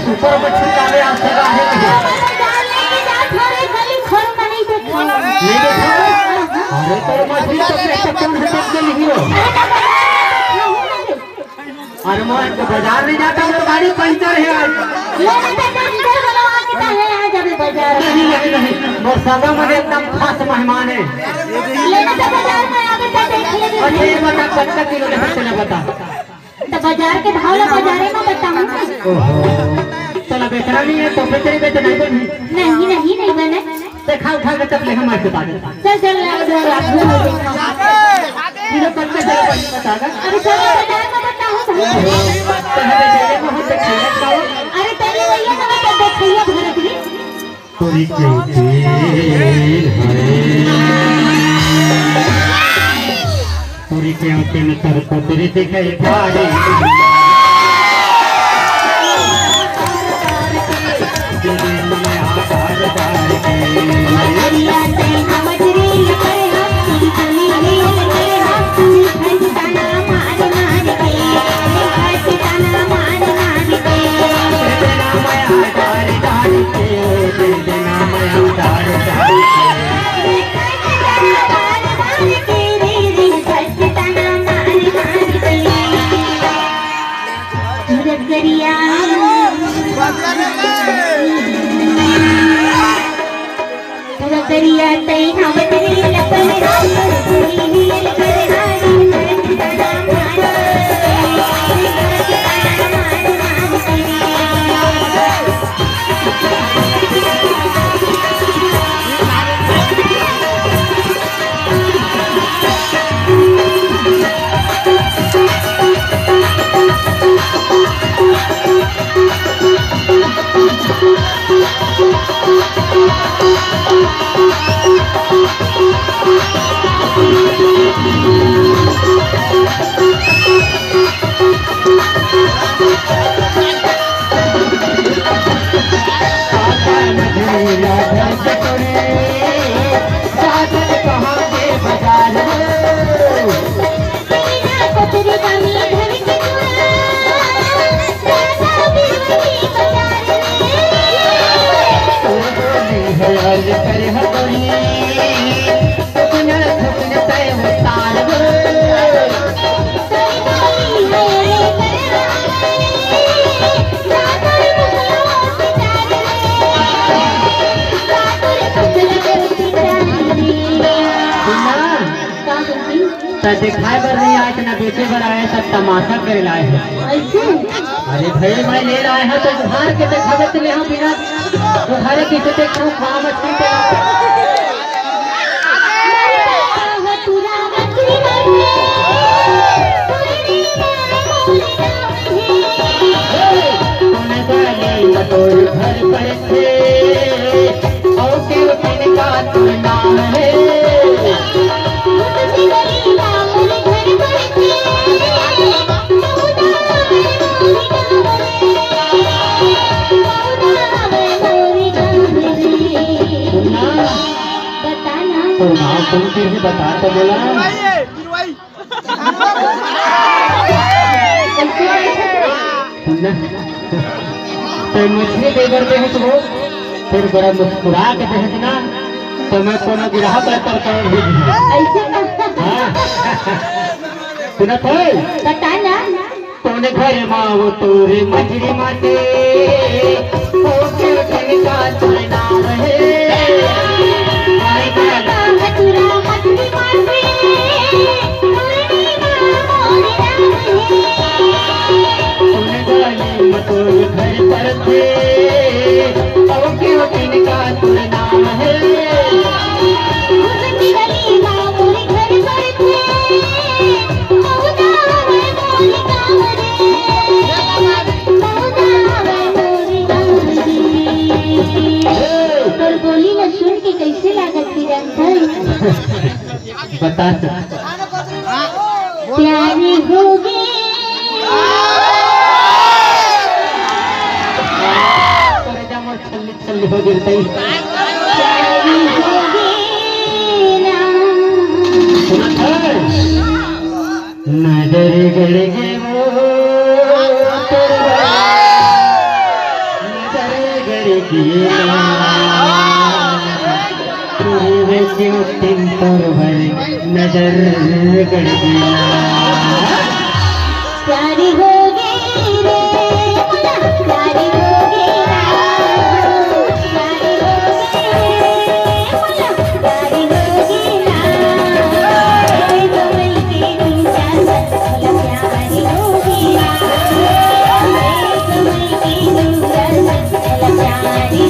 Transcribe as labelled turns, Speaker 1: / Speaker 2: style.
Speaker 1: Super मछली डाले आज तक आहे अरे तो मछली तो कौन से देख के नहीं हो अरे मैं बाजार में जाता हूँ तो गाड़ी पंचर है नहीं मोर सगा मुझे एकदम खास मेहमान है अच्छा ये बता कितना किलो लेकर चला बता
Speaker 2: तो बाजार के भाव ला बाजारे में बताऊं
Speaker 1: चला बेचना नहीं है तो बेचने बेचना
Speaker 2: नहीं बने
Speaker 1: देखा उठा के तब ले हमारे के पास
Speaker 2: चल
Speaker 1: किलो पत्ते से बतागा
Speaker 2: अरे चलो बाजार में बताऊं अरे तेरी भैया का तो देखिए भारत में
Speaker 1: पूरी चलती पूरी के आंखें में तर पतरी दिखाई भारी
Speaker 2: दरिया तई हम तेरी लपन
Speaker 1: दिखाए बर नहीं आए ना बेचे बर आए सब तमाशा करे लाए हैं अरे भाई मैं ले लाए हैं तो उधार के दिखावे तो ले हम बिना उधारे किसे देखूं कहां मछली पे तोर घर पर थे और के का तू नाम है तुम किसी बता तो बोला तो मछली दे करते हैं तो फिर बड़ा मुस्कुरा के दे ना तो मैं कोनो ग्राहक करता हूँ सुना तो
Speaker 2: बताना
Speaker 1: तोने घर माँ वो तोरे मछली माते का नाम है घर पर थे बता तो।
Speaker 2: प्यारी होगी
Speaker 1: छल्ली छल्ली हो गिरते
Speaker 2: प्यारी होगी ना
Speaker 1: नजर गड़ गे वो नजर गड़ गे क्यों तीन तोर भर नजर गड़ गे
Speaker 2: प्यारी होगी रे प्यारी होगी ना प्यारी होगी ना कमल की गुंजा प्यारी होगी ना कमल की गुंजा प्यारी